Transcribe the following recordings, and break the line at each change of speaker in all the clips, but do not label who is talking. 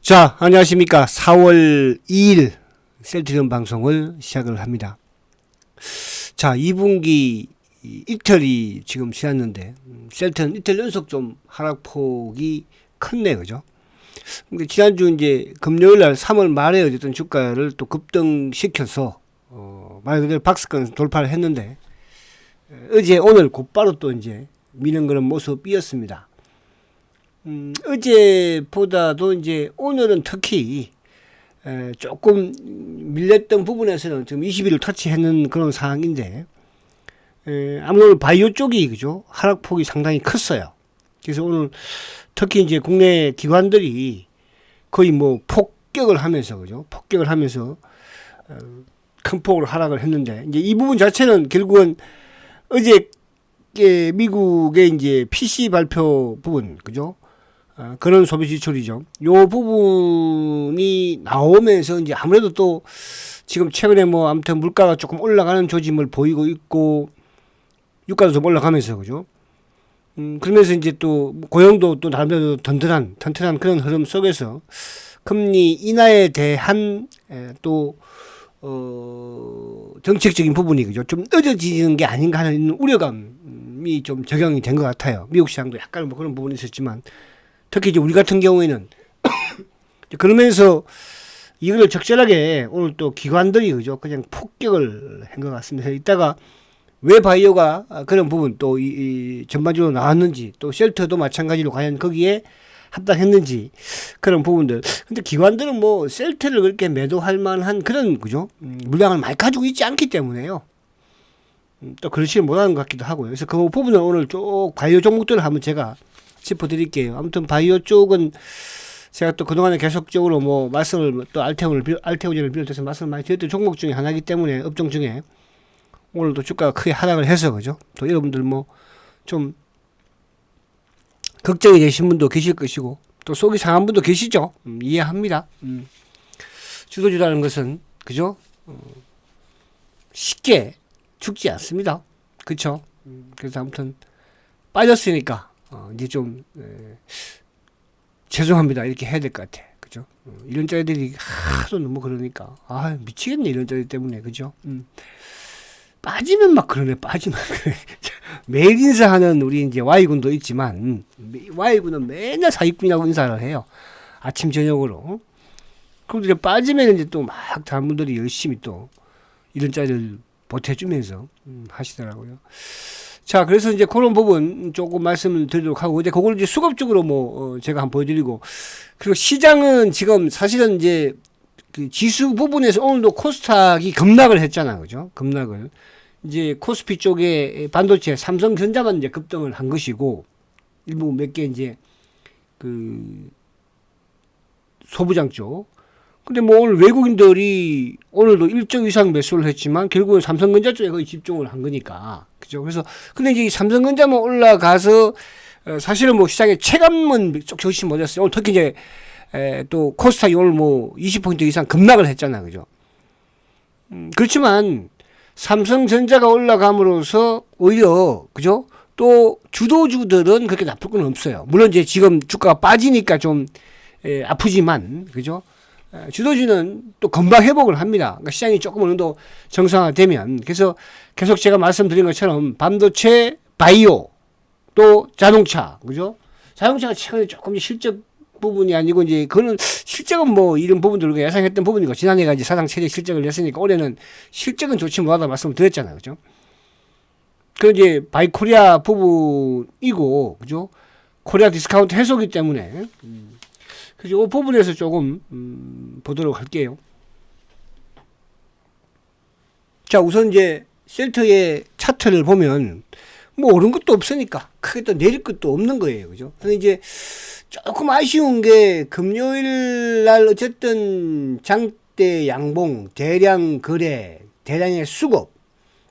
자, 안녕하십니까. 4월 2일 셀트리온 방송을 시작을 합니다. 자, 2분기 이틀이 지금 지났는데, 셀트는 이틀 연속 좀 하락폭이 컸네, 그죠? 근데 지난주 이제 금요일 날 3월 말에 어쨌든 주가를 또 급등시켜서, 말 그대로 박스권 돌파를 했는데, 어제 오늘 곧바로 또 이제 미는 그런 모습이었습니다. 어제보다도 이제 오늘은 특히 조금 밀렸던 부분에서는 지금 20일을 터치했는 그런 상황인데, 아무래도 바이오 쪽이 그죠 하락폭이 상당히 컸어요. 그래서 오늘 특히 이제 국내 기관들이 거의 뭐 폭격을 하면서 그죠 폭격을 하면서 큰 폭으로 하락을 했는데, 이제 이 부분 자체는 결국은 어제 미국의 이제 PC 발표 부분 그죠. 그런 소비 지출이죠. 요 부분이 나오면서 이제 아무래도 또 지금 최근에 뭐 아무튼 물가가 조금 올라가는 조짐을 보이고 있고, 유가도 좀 올라가면서 그죠. 그러면서 이제 또 고용도 또 나름대로 튼튼한 그런 흐름 속에서 금리 인하에 대한 또 정책적인 부분이 그죠 좀 늦어지는 게 아닌가 하는 우려감이 좀 적용이 된 것 같아요. 미국 시장도 약간 뭐 그런 부분이 있었지만, 특히 이제 우리 같은 경우에는 그러면서 이걸 적절하게 오늘 또 기관들이 그죠 그냥 폭격을 한 것 같습니다. 이따가 왜 바이오가 그런 부분 또 이 전반적으로 나왔는지, 또 셀터도 마찬가지로 과연 거기에 합당했는지 그런 부분들. 근데 기관들은 뭐 셀터를 그렇게 매도할 만한 그런 그죠 물량을 많이 가지고 있지 않기 때문에요. 또 그렇지 못하는 것 같기도 하고요. 그래서 그 부분은 오늘 쭉 바이오 종목들을 한번 제가 짚어드릴게요. 아무튼 바이오 쪽은 제가 또 그동안에 계속적으로 뭐 말씀을 또 알테오젠을 비롯해서 말씀을 많이 드렸던 종목 중에 하나이기 때문에, 업종 중에 오늘도 주가가 크게 하락을 해서 그죠. 또 여러분들 뭐 좀 걱정이 되신 분도 계실 것이고, 또 속이 상한 분도 계시죠. 이해합니다. 주도주라는 것은 그죠 쉽게 죽지 않습니다. 그쵸. 그래서 아무튼 빠졌으니까 이제 좀 죄송합니다 이렇게 해야 될 것 같아. 그죠. 이런 자리들이 하도 너무 그러니까 미치겠네 이런 자리 때문에. 그죠. 빠지면 막 그러네. 빠지면 그래. 매일 인사하는 우리 이제 Y군도 있지만, Y군은 맨날 사기꾼이라고 인사를 해요. 아침 저녁으로. 그럼 이제 빠지면 이제 또 막 다른 분들이 열심히 또 이런 자리를 보태주면서 하시더라고요. 자, 그래서 이제 그런 부분 조금 말씀을 드리도록 하고, 이제 그걸 이제 수급적으로 뭐 제가 한번 보여드리고, 그리고 시장은 지금 사실은 이제 그 지수 부분에서 오늘도 코스닥이 급락을 했잖아, 그죠? 급락을. 이제 코스피 쪽에 반도체 삼성전자만 이제 급등을 한 것이고, 일부 몇 개 이제 그 소부장 쪽. 근데 뭐 오늘 외국인들이 오늘도 일정 이상 매수를 했지만 결국은 삼성전자 쪽에 거의 집중을 한 거니까. 그죠? 그래서 근데 이제 삼성전자만 올라가서 사실은 뭐 시장의 체감은 좋지 못했어요. 오늘 특히 이제 또 코스닥이 오늘 뭐 20포인트 이상 급락을 했잖아. 그죠? 그렇지만 삼성전자가 올라감으로써 오히려 그죠? 또 주도주들은 그렇게 나쁠 건 없어요. 물론 이제 지금 주가가 빠지니까 좀 아프지만 그죠? 주도주는 또 금방 회복을 합니다. 그러니까 시장이 조금 어느 정도 정상화되면. 그래서 계속 제가 말씀드린 것처럼 반도체, 바이오, 또 자동차, 그죠? 자동차가 최근에 조금 실적 부분이 아니고, 이제 그거는 실적은 뭐 이런 부분들 우리가 예상했던 부분이고, 지난해가 이제 사상 최대 실적을 냈으니까 올해는 실적은 좋지 못하다 말씀을 드렸잖아요. 그죠? 그 이제 바이코리아 부분이고, 그죠? 코리아 디스카운트 해소기 때문에. 그래서 이 부분에서 조금 보도록 할게요. 자, 우선 이제 셀터의 차트를 보면 뭐 오른 것도 없으니까 크게 또 내릴 것도 없는 거예요. 그죠? 근데 이제 조금 아쉬운 게 금요일 날 어쨌든 장대 양봉, 대량 거래, 대량의 수급,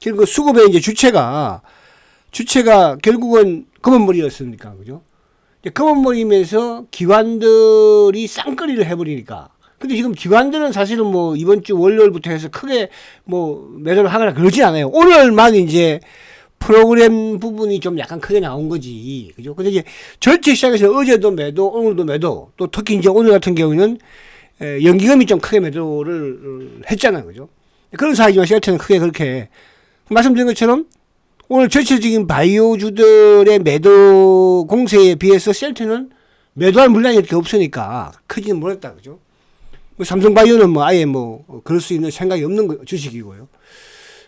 그리고 수급의 이제 주체가 결국은 검은머리였으니까. 그죠? 검은머리면서 기관들이 쌍끌이를 해버리니까. 근데 지금 기관들은 사실은 뭐 이번 주 월요일부터 해서 크게 뭐 매도를 하거나 그러지 않아요. 오늘만 이제 프로그램 부분이 좀 약간 크게 나온 거지. 그죠? 근데 이제 전체 시장에서 어제도 매도, 오늘도 매도, 또 특히 이제 오늘 같은 경우는 연기금이 좀 크게 매도를 했잖아요. 그죠? 그런 사이지만 셀트는 크게 그렇게 말씀드린 것처럼 오늘 전체적인 바이오주들의 매도 공세에 비해서 셀트는 매도할 물량이 이렇게 없으니까 크지는 못했다. 그죠? 뭐 삼성바이오는 뭐 아예 뭐 그럴 수 있는 생각이 없는 주식이고요.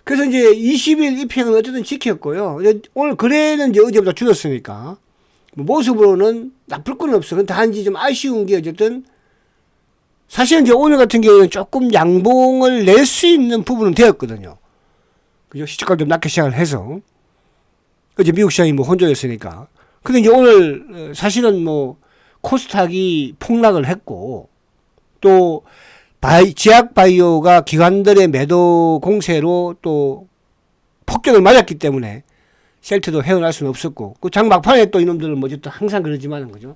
그래서 이제 20일 입행은 어쨌든 지켰고요. 오늘 거래는 이제 어제보다 줄었으니까 뭐 모습으로는 나쁠 건 없어. 근데 단지 좀 아쉬운 게 어쨌든 사실은 이제 오늘 같은 경우는 조금 양봉을 낼 수 있는 부분은 되었거든요. 그죠? 시초가 좀 낮게 시작을 해서. 어제 미국 시장이 뭐 혼조였으니까. 근데 이제 오늘 사실은 뭐 코스닥이 폭락을 했고 또 제약 바이오가 기관들의 매도 공세로 또 폭격을 맞았기 때문에 셀트도 헤어날 수는 없었고 그 장 막판에 또 이놈들은 뭐 어쨌든 항상 그러지만은 그죠.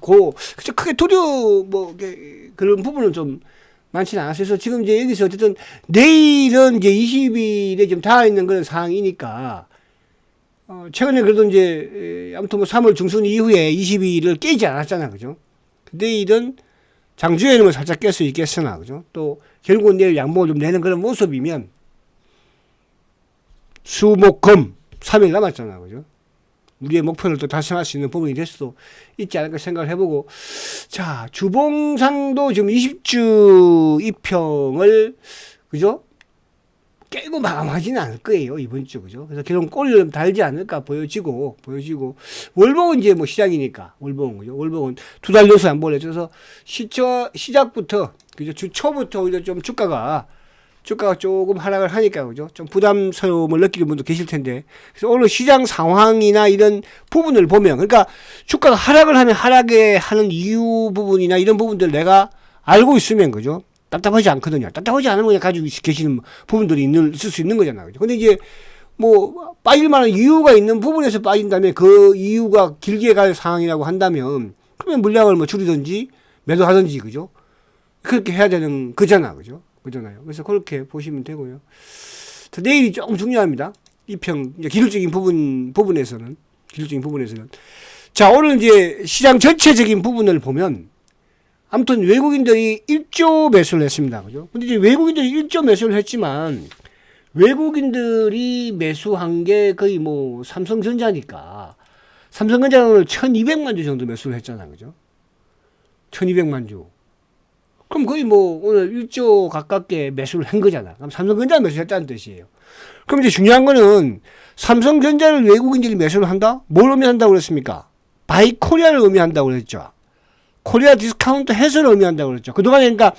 그래서 크게 두려워 뭐 그런 부분은 좀 많지는 않았어요. 그래서 지금 이제 여기서 어쨌든 내일은 이제 20일에 좀 닿아 있는 그런 상황이니까 최근에 그래도 이제 아무튼 뭐 3월 중순 이후에 22일을 깨지 않았잖아, 그죠? 내일은 장주에는 뭐 살짝 깰 수 있겠으나, 그죠? 또 결국은 내일 양봉을 좀 내는 그런 모습이면 수목금 3일 남았잖아, 그죠? 우리의 목표를 또 달성할 수 있는 부분이 될 수도 있지 않을까 생각을 해보고, 자, 주봉상도 지금 20주 입형을, 그죠? 깨고 마감하지는 않을 거예요, 이번 주, 그죠? 그래서 결국 꼬리를 좀 달지 않을까 보여지고, 월봉은 이제 뭐 시작이니까, 월봉은, 그죠? 월봉은 두 달 연속 안 보내줘서, 시작부터, 그죠? 주 초부터 오히려 좀 주가가 조금 하락을 하니까, 그죠? 좀 부담스러움을 느끼는 분도 계실 텐데, 그래서 오늘 시장 상황이나 이런 부분을 보면, 그러니까 주가가 하락을 하면 하락에 하는 이유 부분이나 이런 부분들 내가 알고 있으면, 그죠? 답답하지 않거든요. 답답하지 않으면 그냥 가지고 계시는 부분들이 있을 수 있는 거잖아요. 그죠? 근데 이제 뭐 빠질 만한 이유가 있는 부분에서 빠진다면 그 이유가 길게 갈 상황이라고 한다면 그러면 물량을 뭐 줄이든지 매도하든지, 그죠? 그렇게 해야 되는 거잖아. 그죠? 그잖아요. 그래서 그렇게 보시면 되고요. 내일이 조금 중요합니다. 이평 이제 기술적인 부분에서는. 자, 오늘 이제 시장 전체적인 부분을 보면 아무튼 외국인들이 1조 매수를 했습니다. 그죠? 근데 이제 외국인들이 1조 매수를 했지만 외국인들이 매수한 게 거의 뭐 삼성전자니까 삼성전자는 오늘 1200만 주 정도 매수를 했잖아요. 그죠? 1200만 주. 그럼 거의 뭐 오늘 1조 가깝게 매수를 한 거잖아. 그럼 삼성전자 매수했다는 뜻이에요. 그럼 이제 중요한 거는 삼성전자를 외국인들이 매수를 한다? 뭘 의미한다고 그랬습니까? 바이코리아를 의미한다고 그랬죠. 코리아 디스카운트 해소를 의미한다고 그랬죠. 그동안에 그러니까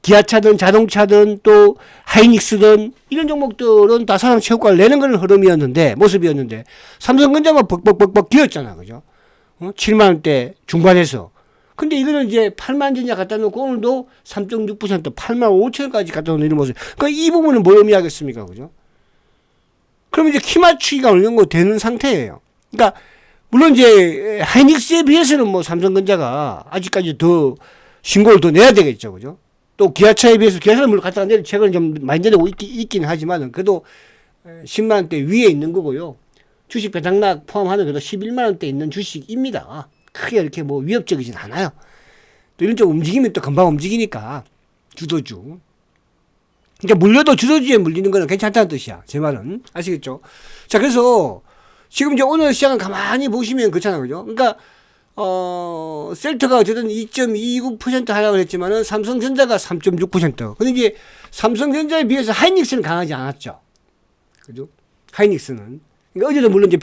기아차든 자동차든 또 하이닉스든 이런 종목들은 다 사상체육관을 내는 그런 흐름이었는데, 모습이었는데, 삼성전자가 벅벅벅벅 기었잖아. 그죠? 7만원대 중반에서. 근데 이거는 이제 8만 전자 갖다 놓고 오늘도 3.6% 8만 5천원까지 갖다 놓는 이런 모습. 그러니까 이 부분은 뭘 의미하겠습니까? 그죠? 그럼 이제 키 맞추기가 어느 정도 되는 상태예요. 그러니까 물론 이제 하이닉스에 비해서는 뭐 삼성전자가 아직까지 더 신고를 더 내야 되겠죠, 그죠? 또 기아차에 비해서 기아차는 물론 갖다 내리 최근에 좀 많이 내리고 있긴 하지만은 그래도 10만 원대 위에 있는 거고요. 주식 배당락 포함하는 그래도 11만 원대 있는 주식입니다. 크게 이렇게 뭐 위협적이진 않아요. 또 이런 쪽 움직이면 또 금방 움직이니까 주도주. 그러니까 물려도 주도주에 물리는 거는 괜찮다는 뜻이야. 제 말은 아시겠죠? 자, 그래서 지금 이제 오늘 시장을 가만히 보시면 그렇잖아요. 그죠? 그러니까, 셀트가 어쨌든 2.29% 하락을 했지만은 삼성전자가 3.6%. 근데 이제 삼성전자에 비해서 하이닉스는 강하지 않았죠. 그죠? 하이닉스는. 그러니까 어제도 물론 이제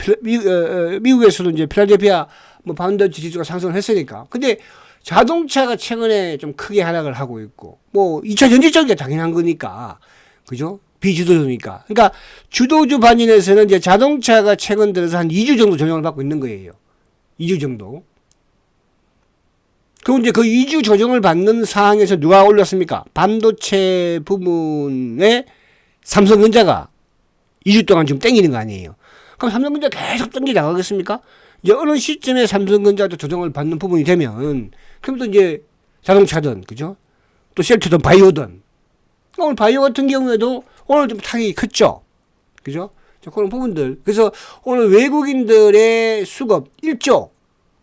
미국에서도 이제 필라델피아 뭐 반도체 지수가 상승을 했으니까. 근데 자동차가 최근에 좀 크게 하락을 하고 있고, 뭐 2차 전지 쪽이 당연한 거니까. 그죠? 비주도주니까. 그러니까 주도주 반인에서는 이제 자동차가 최근 들어서 한 2주 정도 조정을 받고 있는 거예요. 2주 정도. 그럼 이제 그 2주 조정을 받는 상황에서 누가 올렸습니까? 반도체 부분에 삼성전자가 2주 동안 좀 땡기는 거 아니에요. 그럼 삼성전자 계속 땡기 나가겠습니까? 이제 어느 시점에 삼성전자도 조정을 받는 부분이 되면, 그럼 또 이제 자동차든, 그죠? 또 셀트든 바이오든. 오늘 바이오 같은 경우에도 오늘 좀 타격이 컸죠. 그죠? 자, 그런 부분들. 그래서 오늘 외국인들의 수급 1조.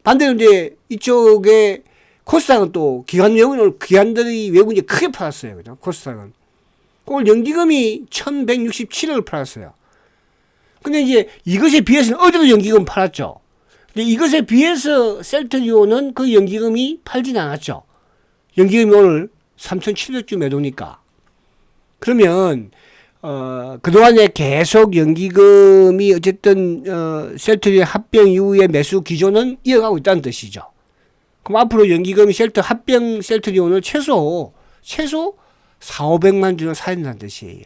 반대로 이제 이쪽에 코스닥은 또 기관들이 외국인이 크게 팔았어요. 그죠? 코스닥은. 오늘 연기금이 1167을 팔았어요. 근데 이제 이것에 비해서는 어제도 연기금 팔았죠. 근데 이것에 비해서 셀트리온은 그 연기금이 팔진 않았죠. 연기금이 오늘 3,700주 매도니까. 그러면 그동안에 계속 연기금이 어쨌든 셀트리온 합병 이후에 매수 기조는 이어가고 있다는 뜻이죠. 그럼 앞으로 연기금이 합병 셀트리온을 최소 4,500만 주는 사야 된다는 뜻이에요.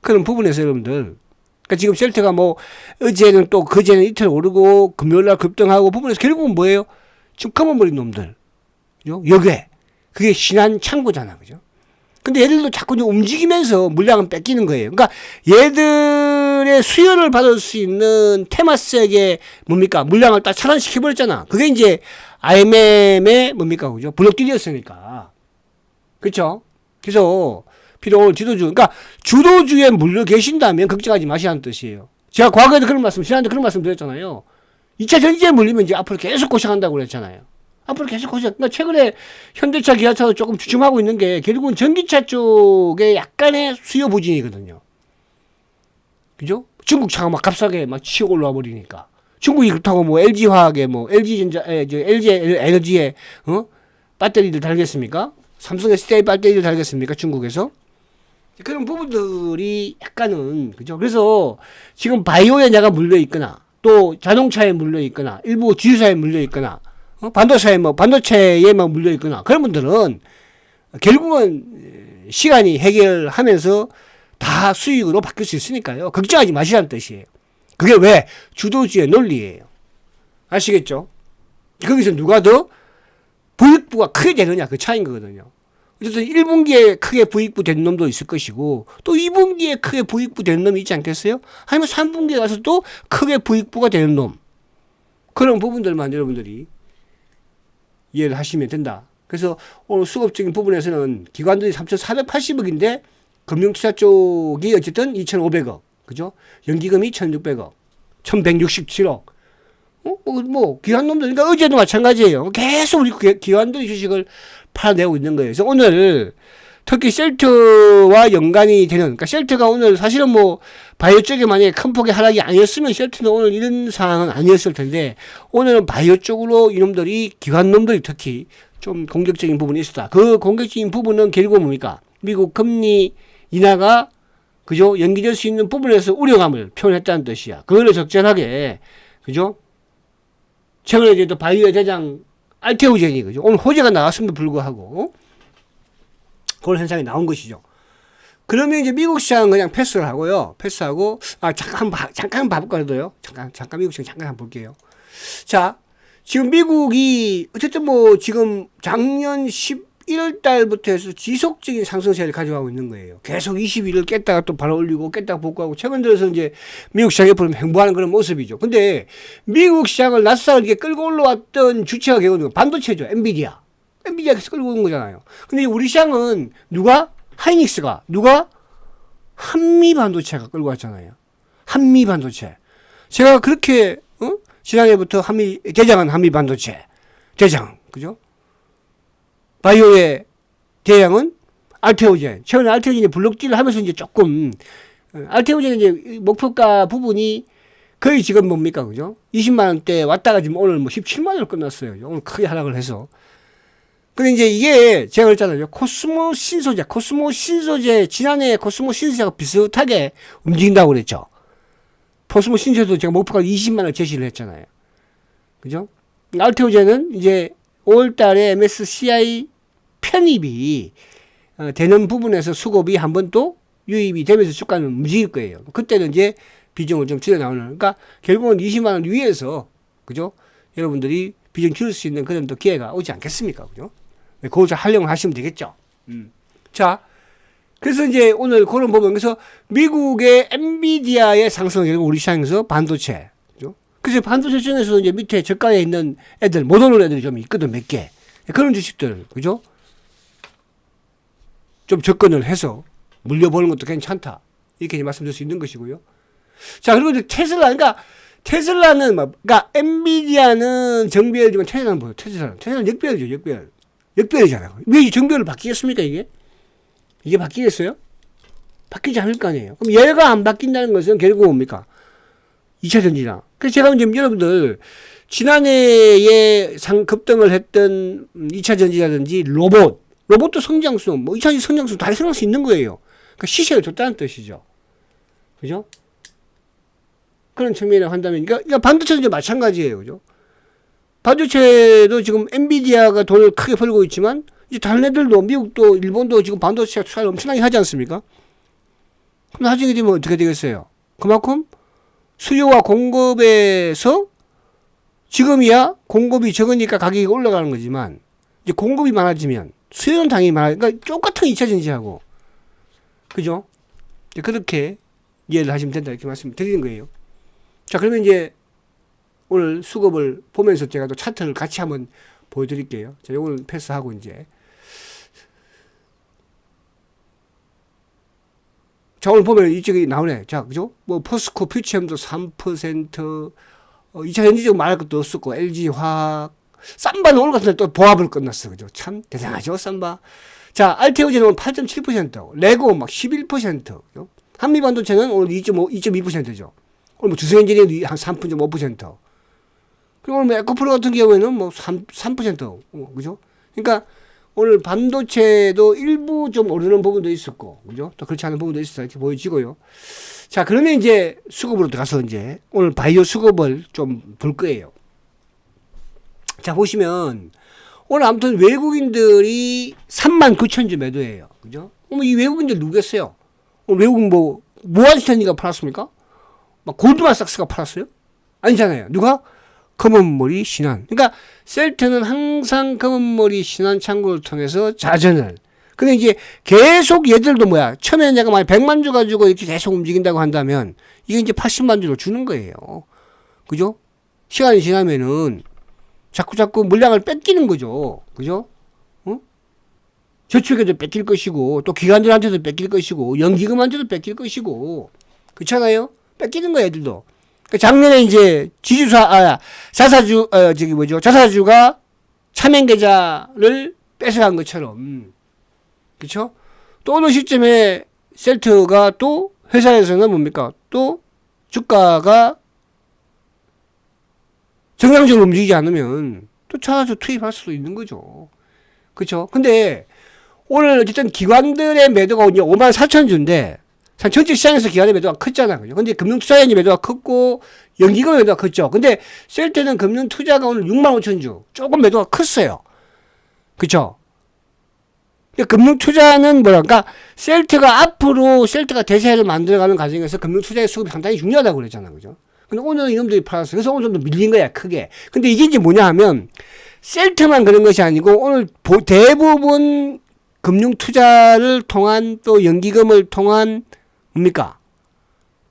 그런 부분에서 여러분들, 그러니까 지금 셀트가 뭐 어제는 또 그제는 이틀 오르고 금요일날 급등하고 부분에서 결국은 뭐예요? 지금 검은머리 놈들, 그죠? 여기에 그게 신한 창고잖아, 그죠? 근데 얘들도 자꾸 움직이면서 물량은 뺏기는 거예요. 그러니까 얘들의 수요를 받을 수 있는 테마색의 뭡니까? 물량을 딱 차단시켜버렸잖아. 그게 이제 IMM의 뭡니까? 그죠? 블록딜이었으니까. 그렇죠? 그래서 비록 오늘 지도주, 그러니까 주도주에 물려 계신다면 걱정하지 마시라는 뜻이에요. 제가 과거에도 지난주에 그런 말씀 드렸잖아요. 2차 전지에 물리면 이제 앞으로 계속 고생한다고 그랬잖아요. 앞으로 계속 고생. 그러니까 최근에 현대차, 기아차도 조금 주춤하고 있는 게 결국은 전기차 쪽에 약간의 수요 부진이거든요. 그죠? 중국 차가 막 값싸게 막 치고 올라와 버리니까. 중국이 그렇다고 뭐 LG화학에 뭐 LG 에너지에 배터리들 달겠습니까? 삼성 SDI 배터리를 달겠습니까? 중국에서? 그런 부분들이 약간은, 그죠? 그래서 지금 바이오에 내가 물려있거나, 또 자동차에 물려있거나, 일부 주유사에 물려있거나, 반도체에 막 물려있거나, 그런 분들은 결국은 시간이 해결하면서 다 수익으로 바뀔 수 있으니까요. 걱정하지 마시라는 뜻이에요. 그게 왜? 주도주의 논리예요. 아시겠죠? 거기서 누가 더 부익부가 크게 되느냐, 그 차이인 거거든요. 어쨌든 1분기에 크게 부익부 된 놈도 있을 것이고, 또 2분기에 크게 부익부 된 놈이 있지 않겠어요? 아니면 3분기에 가서 또 크게 부익부가 되는 놈. 그런 부분들만 여러분들이 이해를 하시면 된다. 그래서 오늘 수급적인 부분에서는 기관들이 3,480억인데, 금융투자 쪽이 어쨌든 2,500억. 그죠? 연기금이 1,600억. 1,167억. 기관놈들, 그러니까 어제도 마찬가지예요. 계속 우리 기관들이 주식을 팔아내고 있는 거예요. 그래서 오늘 특히 셀트와 연관이 되는, 그러니까 셀트가 오늘 사실은 뭐 바이오 쪽에 만약에 큰 폭의 하락이 아니었으면 셀트는 오늘 이런 상황은 아니었을 텐데, 오늘은 바이오 쪽으로 이놈들이, 기관놈들이 특히 좀 공격적인 부분이 있었다. 그 공격적인 부분은 결국 뭡니까? 미국 금리 인하가, 그죠? 연기될 수 있는 부분에서 우려감을 표현했다는 뜻이야. 그거를 적절하게, 그죠? 최근에 이제 또 바이오의 대장 알테오젠이, 그죠? 오늘 호재가 나왔음에도 불구하고 그런 현상이 나온 것이죠. 그러면 이제 미국 시장은 그냥 패스를 하고요. 패스하고, 잠깐 봐볼까 해도요. 잠깐 미국 시장 잠깐 한번 볼게요. 자, 지금 미국이 어쨌든 뭐 지금 작년 11월 달부터 해서 지속적인 상승세를 가져가고 있는 거예요. 계속 21을 깼다가 또 바로 올리고 깼다가 복구하고, 최근 들어서 이제 미국 시장에 보면 횡보하는 그런 모습이죠. 근데 미국 시장을 나스닥을 이렇게 끌고 올라왔던 주체가 결국은 반도체죠. 엔비디아가 끌고 온 거잖아요. 근데 우리 시장은 하이닉스가 한미 반도체가 끌고 왔잖아요. 한미 반도체. 제가 그렇게 지난해부터 대장은 한미 반도체 대장, 그죠? 바이오의 대양은 알테오젠. 최근에 알테오젠이 블록딜을 하면서 이제 조금, 알테오젠은 이제 목표가 부분이 거의 지금 뭡니까, 그죠? 20만원대 왔다가 지금 오늘 뭐 17만원을 끝났어요. 오늘 크게 하락을 해서. 근데 이제 이게 제가 그랬잖아요. 코스모 신소재, 지난해 코스모 신소재가 비슷하게 움직인다고 그랬죠. 코스모 신소재도 제가 목표가 20만원 제시를 했잖아요. 그죠? 알테오젠은 이제 5월달에 MSCI 편입이 되는 부분에서 수급이 한번 또 유입이 되면서 주가는 움직일 거예요. 그때는 이제 비중을 좀 줄여 나오는. 그러니까 결국은 20만원 위에서, 그죠? 여러분들이 비중 줄일 수 있는 그런 또 기회가 오지 않겠습니까? 그죠? 그걸 좀 활용을 하시면 되겠죠. 자, 그래서 이제 오늘 그런 부분, 그래서 미국의 엔비디아의 상승을 우리 시장에서 반도체, 그죠? 그래서 반도체 중에서 이제 밑에 저가에 있는 애들, 못 오는 애들이 좀 있거든, 몇 개. 그런 주식들, 그죠? 좀 접근을 해서 물려보는 것도 괜찮다. 이렇게 말씀드릴 수 있는 것이고요. 자, 그리고 이제 그러니까 테슬라는 그러니까 엔비디아는 정배열이지만 테슬라는 뭐예요? 테슬라는 역배열이죠, 역배열. 역배열이잖아요. 왜 정배열을 바뀌겠습니까, 이게? 이게 바뀌겠어요? 바뀌지 않을 거 아니에요. 그럼 얘가 안 바뀐다는 것은 결국 뭡니까? 2차 전지나. 그래서 제가 지금 여러분들, 지난해에 급등을 했던 2차 전지라든지 로봇도 성장수, 2차 전지 성장수 다 성장할 수 있는 거예요. 그러니까 시세를 줬다는 뜻이죠. 그죠? 그런 측면에서 한다면, 그러니까 반도체도 마찬가지예요. 그죠? 반도체도 지금 엔비디아가 돈을 크게 벌고 있지만, 이제 다른 애들도, 미국도, 일본도 지금 반도체 투자를 엄청나게 하지 않습니까? 그럼 나중에 되면 어떻게 되겠어요? 그만큼 수요와 공급에서 지금이야 공급이 적으니까 가격이 올라가는 거지만, 이제 공급이 많아지면 수요는 당연히 그러니까 똑같은 2차 전지하고, 그죠? 그렇게 이해를 하시면 된다, 이렇게 말씀 드리는 거예요. 자, 그러면 이제 오늘 수급을 보면서 제가 또 차트를 같이 한번 보여드릴게요. 자, 요거는 패스하고 이제. 자, 오늘 보면 이쪽이 나오네. 자, 그죠? 뭐, 포스코 퓨처엠도 3%, 2차 전지적 말할 것도 없었고, LG화학, 삼바는 오늘 같은 날 또 보합을 끝났어. 그죠? 참 대단하죠, 삼바. 자, 알테오제는 오늘 8.7%, 레고 막 11%, 그죠? 한미반도체는 오늘 2.2%죠. 오늘 뭐 주성엔지니어도 한 3.5%. 그리고 오늘 뭐 에코프로 같은 경우에는 뭐 3%, 그죠? 그러니까 오늘 반도체도 일부 좀 오르는 부분도 있었고, 그죠? 또 그렇지 않은 부분도 있었다, 이렇게 보여지고요. 자, 그러면 이제 수급으로 들어가서 이제 오늘 바이오 수급을 좀 볼 거예요. 자, 보시면 오늘 아무튼 외국인들이 39,000주 매도예요. 그죠? 이 외국인들 누구겠어요? 외국인 뭐, 모한스탠리가 팔았습니까? 막 골드만삭스가 팔았어요? 아니잖아요. 누가? 검은머리 신한. 그러니까 셀트는 항상 검은머리 신한 창구를 통해서 자전을. 근데 이제 계속 얘들도 뭐야? 처음에 내가 만약 100만 주 가지고 이렇게 계속 움직인다고 한다면 이게 이제 80만 주로 주는 거예요. 그죠? 시간이 지나면은 자꾸 물량을 뺏기는 거죠. 그죠? 저축에도 뺏길 것이고, 또 기관들한테도 뺏길 것이고, 연기금한테도 뺏길 것이고, 그렇잖아요? 뺏기는 거야, 애들도. 작년에 이제 자사주가 차명계좌를 뺏어간 것처럼, 그쵸? 또 어느 시점에 셀트가 또 회사에서는 뭡니까? 또 주가가 정상적으로 움직이지 않으면 또 자사주 투입할 수도 있는 거죠. 그쵸? 근데 오늘 어쨌든 기관들의 매도가 이제 54,000주인데, 전체 시장에서 기관의 매도가 컸잖아. 그죠? 근데 금융투자의 매도가 컸고, 연기금의 매도가 컸죠. 근데 셀트는 금융투자가 오늘 65,000주. 조금 매도가 컸어요. 그쵸? 금융투자는 그러니까 셀트가 대세를 만들어가는 과정에서 금융투자의 수급이 상당히 중요하다고 그랬잖아. 그죠? 근데 오늘은 이놈들이 팔았어요. 그래서 오늘 좀 밀린 거야, 크게. 근데 이게 이제 뭐냐 하면, 셀트만 그런 것이 아니고, 오늘 대부분 금융투자를 통한 또 연기금을 통한 뭡니까?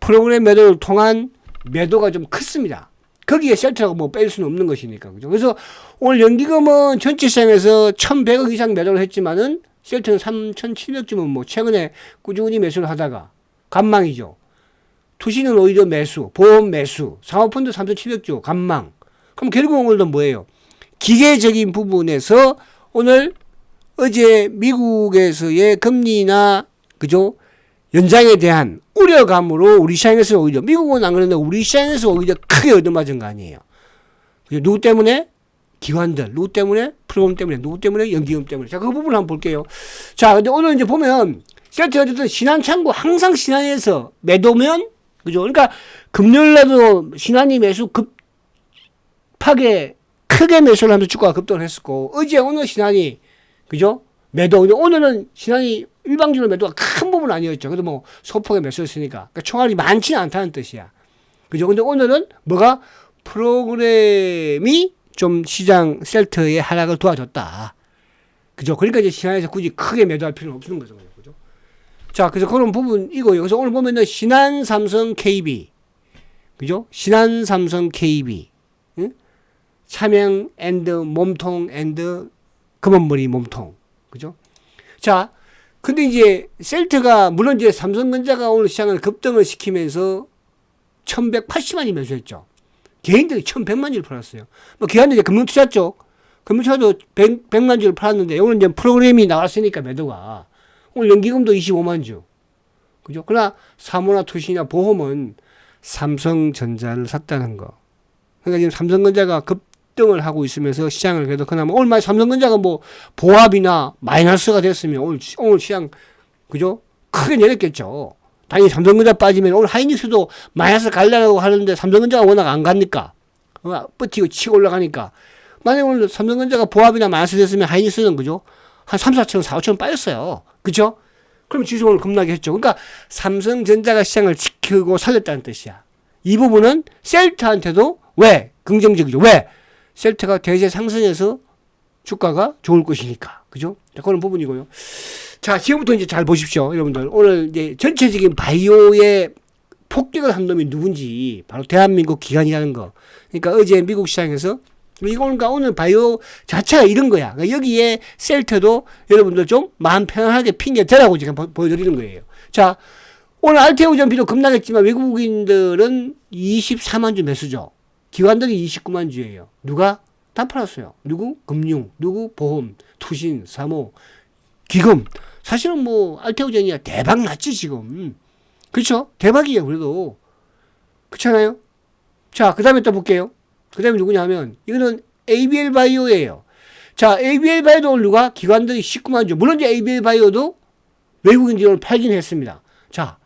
프로그램 매도를 통한 매도가 좀 컸습니다. 거기에 셀트라고 뭐 뺄 수는 없는 것이니까. 그죠? 그래서 오늘 연기금은 전체 시장에서 1,100억 이상 매도를 했지만은 셀트는 3,700주면 뭐 최근에 꾸준히 매수를 하다가 간망이죠. 투시는 오히려 매수, 보험 매수, 사모펀드 3,700주 간망. 그럼 결국 오늘도 뭐예요? 기계적인 부분에서 오늘 어제 미국에서의 금리나, 그죠? 연장에 대한 우려감으로 우리 시장에서 오히려, 미국은 안 그런데 우리 시장에서 오히려 크게 얻어맞은 거 아니에요. 누구 때문에? 기관들. 누구 때문에? 프로그램 때문에. 누구 때문에? 연기금 때문에. 자, 그 부분을 한번 볼게요. 자, 근데 오늘 이제 보면, 셀트 어쨌든 신한창구 항상 신한에서 매도면, 그죠? 그러니까 금요일날도 신한이 매수 급하게, 크게 매수를 하면서 주가가 급등을 했었고, 어제 오늘 신한이, 그죠? 매도. 근데 오늘은 신한이 일방적으로 매도가 큰 부분은 아니었죠. 그래도 뭐 소폭의 매수였으니까. 그러니까 총알이 많지는 않다는 뜻이야. 그죠? 근데 오늘은 뭐가? 프로그램이 좀 시장 셀트의 하락을 도와줬다. 그죠? 그러니까 이제 신한에서 굳이 크게 매도할 필요는 없는 거죠. 그죠? 자, 그래서 그런 부분이고요. 그래서 오늘 보면은 신한, 삼성, KB. 그죠? 신한, 삼성, KB. 응? 차명 앤드 몸통 앤드 검은머리 몸통. 그죠? 자, 근데 이제 셀트가, 물론 이제 삼성전자가 오늘 시장을 급등을 시키면서 1180만이 매수했죠. 개인들이 1100만 주를 팔았어요. 뭐 기관들이 금융투자 쪽, 금융투자도 100만 주를 팔았는데 오늘 이제 프로그램이 나왔으니까 매도가 오늘 연기금도 25만 주. 그죠? 그러나 사모나 투신이나 보험은 삼성전자를 샀다는 거. 그러니까 지금 삼성전자가 급등을 하고 있으면서 시장을 그래도 그나마 오늘 만약 삼성전자가 뭐 보합이나 마이너스가 됐으면 오늘 시장 그죠? 크게 내렸겠죠. 당연히 삼성전자 빠지면 오늘 하이닉스도 마이너스 갈라고 하는데 삼성전자가 워낙 안 가니까 버티고 치고 올라가니까 만약에 오늘 삼성전자가 보합이나 마이너스 됐으면 하이닉스는 그죠? 한 3, 4천, 4, 5천 빠졌어요. 그죠? 그럼 지수 오늘 급락이 했죠. 그러니까 삼성전자가 시장을 지키고 살렸다는 뜻이야. 이 부분은 셀트한테도 왜? 긍정적이죠. 왜? 셀트가 대세 상승해서 주가가 좋을 것이니까. 그죠? 자, 그런 부분이고요. 자, 지금부터 이제 잘 보십시오. 여러분들. 오늘 이제 전체적인 바이오의 폭격을 한 놈이 누군지 바로 대한민국 기관이라는 거. 그러니까 어제 미국 시장에서 이거 그러니까 오늘 바이오 자체가 이런 거야. 그러니까 여기에 셀트도 여러분들 좀 마음 편안하게 핑계 대라고 지금 보여드리는 거예요. 자, 오늘 알테오전 비도 급락했지만 외국인들은 24만 주 매수죠. 기관들이 29만 주예요. 누가? 다 팔았어요. 누구? 금융, 누구? 보험, 투신, 사모, 기금. 사실은 뭐 알테오전이야 대박 났지 지금. 그렇죠? 대박이에요. 그래도 그렇잖아요. 자, 그 다음에 또 볼게요. 그 다음에 누구냐 하면 이거는 ABL 바이오예요. 자, ABL 바이오도 오늘 누가? 기관들이 19만 주. 물론 이제 ABL 바이오도 외국인들이 오늘 팔긴 했습니다. 자,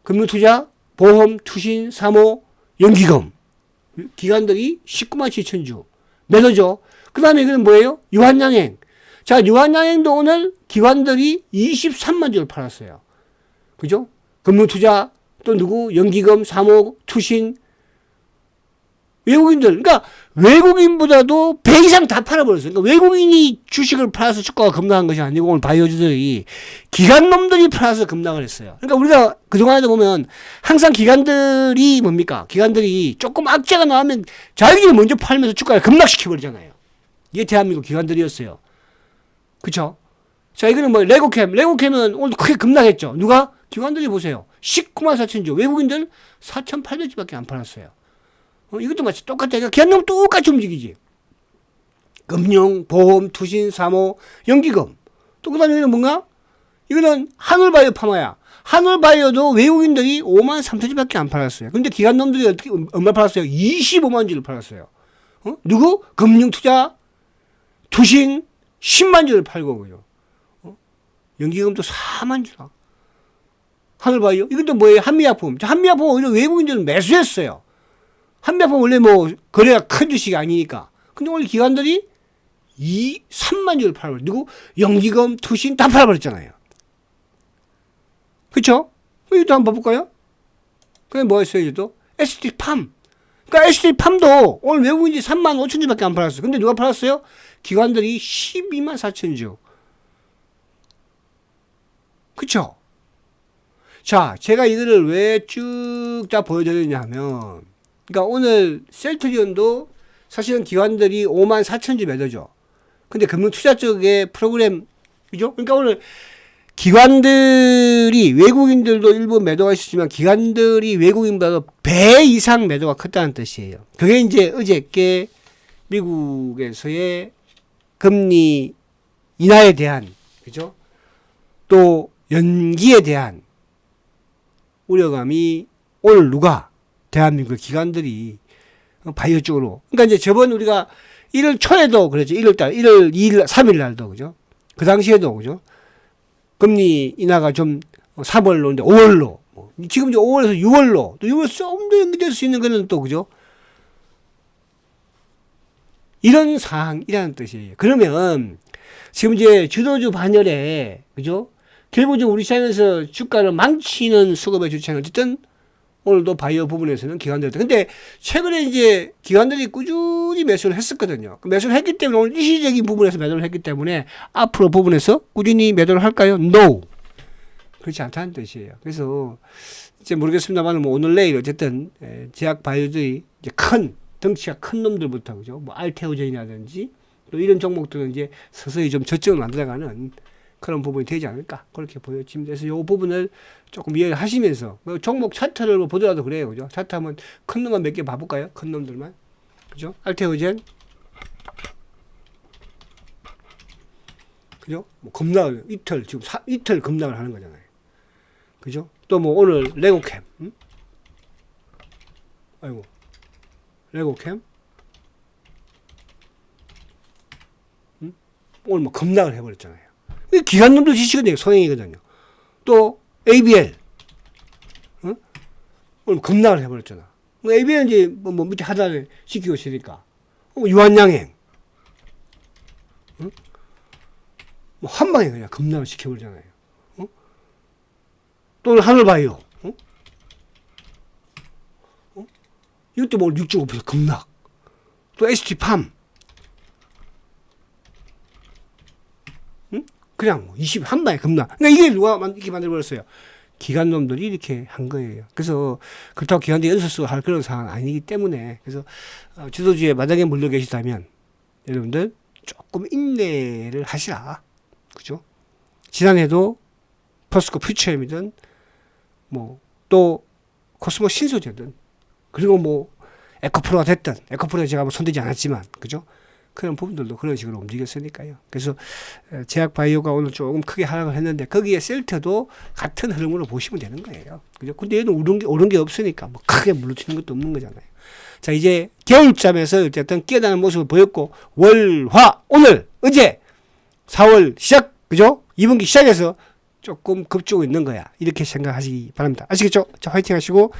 금융투자, 보험, 투신, 사모, 연기금. 기관들이 19만 7천 주. 매도죠. 그 다음에 이거는 뭐예요? 유한양행. 자, 유한양행도 오늘 기관들이 23만 주를 팔았어요. 그죠? 금융투자, 또 누구? 연기금, 사모, 투신, 외국인들. 그러니까 외국인보다도 배 이상 다 팔아버렸어요. 그러니까 외국인이 주식을 팔아서 주가가 급락한 것이 아니고 오늘 바이오주들이 기관놈들이 팔아서 급락을 했어요. 그러니까 우리가 그동안에도 보면 항상 기관들이 뭡니까? 기관들이 조금 악재가 나오면 자기들이 먼저 팔면서 주가를 급락시켜버리잖아요. 이게 대한민국 기관들이었어요. 그쵸? 자, 이거는 뭐 레고캠. 레고캠은 오늘 크게 급락했죠. 누가? 기관들이 보세요. 19만 4천 주. 외국인들 4,800주밖에 안 팔았어요. 이것도 마치 똑같아. 그러니까 기관놈 똑같이 움직이지. 금융, 보험, 투신, 사모, 연기금. 또 그 다음에 이거는 뭔가? 이거는 한울바이오 파마야. 한울바이오도 외국인들이 5만 3천 주밖에 안 팔았어요. 근데 기관놈들이 어떻게, 얼마 팔았어요? 25만 주를 팔았어요. 누구? 금융투자, 투신, 10만 주를 팔고, 그죠? 연기금도 4만 주라. 한울바이오? 이것도 뭐예요? 한미약품. 한미약품 오히려 외국인들은 매수했어요. 한미약품 원래 뭐 거래가 큰 주식이 아니니까. 근데 오늘 기관들이 3만 주를 팔아버려. 누구? 연기금, 투신 다 팔아버렸잖아요. 그쵸? 이것도 한번 볼까요? 그게 뭐였어요, 이것도? ST팜. 그러니까 ST팜도 오늘 외국인이 3만 5천 주밖에 안 팔았어요. 근데 누가 팔았어요? 기관들이 12만 4천 주. 그쵸? 자, 제가 이거를 왜 쭉 다 보여드렸냐 하면, 그러니까 오늘 셀트리온도 사실은 기관들이 5만 4천 주 매도죠. 근데 금융투자 쪽에 프로그램, 그죠? 그러니까 오늘 기관들이 외국인들도 일부 매도가 있었지만 기관들이 외국인보다도 배 이상 매도가 컸다는 뜻이에요. 그게 이제 어저께 미국에서의 금리 인하에 대한, 그죠? 또 연기에 대한 우려감이 오늘 누가? 대한민국 기관들이 바이오 쪽으로. 그러니까 이제 저번 우리가 1월 초에도 그랬죠. 1월달, 1월 2일, 3일 날도, 그죠? 그 당시에도, 그죠? 금리 인하가 좀 3월로, 이제 5월로. 지금 이제 5월에서 6월로. 또 6월 좀 더 연기될 수 있는 거는 또, 그죠? 이런 사항이라는 뜻이에요. 그러면 지금 이제 주도주 반열에, 그죠? 결국적으로 우리 시장에서 주가를 망치는 수급의 주체는 어쨌든 오늘도 바이오 부분에서는 기관들. 근데 최근에 이제 기관들이 꾸준히 매수를 했었거든요. 매수를 했기 때문에 오늘 일시적인 부분에서 매도를 했기 때문에 앞으로 부분에서 꾸준히 매도를 할까요? No. 그렇지 않다는 뜻이에요. 그래서 이제 모르겠습니다만 뭐 오늘 내일 어쨌든 제약 바이오들이 이제 큰 덩치가 큰 놈들부터 그죠? 뭐 알테오젠이라든지 또 이런 종목들은 이제 서서히 좀 저점을 만들어가는 그런 부분이 되지 않을까 그렇게 보여집니다. 그래서 이 부분을 조금 이해하시면서 종목 차트를 보더라도 그래요, 그죠? 차트 하면 큰 놈만 몇 개 봐볼까요? 큰 놈들만, 그죠? 알테오젠, 그죠? 뭐 급락을 이틀 지금 이틀 급락을 하는 거잖아요, 그죠? 또 뭐 오늘 레고캠, 아이고 레고캠, 오늘 뭐 급락을 해버렸잖아요. 이 기관놈도 지식은 소행이거든요. 또 ABL, 오늘 급락을 해버렸잖아. ABL 이제 뭐 밑에 하단을 시키고 있으니까 유한양행, 뭐 한 방에 그냥 급락을 시켜버리잖아요. 또 하늘바이오, 이것도 뭐 6.5% 급락. 또 ST팜, 그냥 뭐 20한 방에 급락. 그러니까 이게 누가 이렇게 만들어버렸어요? 기관놈들이 이렇게 한 거예요. 그래서 그렇다고 기관들이 연설수 할 그런 상황 아니기 때문에, 그래서 주도주의 마당에 물려 계시다면 여러분들 조금 인내를 하시라, 그죠? 지난해도 포스코 퓨처엠이든 뭐 또 코스모 신소재든, 그리고 뭐 에코프로가 됐든, 에코프로에 제가 뭐 손대지 않았지만, 그죠? 그런 부분들도 그런 식으로 움직였으니까요. 그래서 제약바이오가 오늘 조금 크게 하락을 했는데 거기에 셀트도 같은 흐름으로 보시면 되는 거예요, 그죠? 근데 얘는 오른 게 없으니까 뭐 크게 물러치는 것도 없는 거잖아요. 자, 이제 겨울잠에서 어쨌든 깨어나는 모습을 보였고, 월, 화, 오늘, 어제 4월 시작, 그죠? 2분기 시작해서 조금 급주고 있는 거야, 이렇게 생각하시기 바랍니다. 아시겠죠? 자, 화이팅 하시고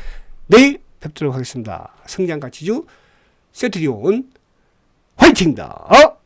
내일 뵙도록 하겠습니다. 성장가치주 세트리온 화이팅다.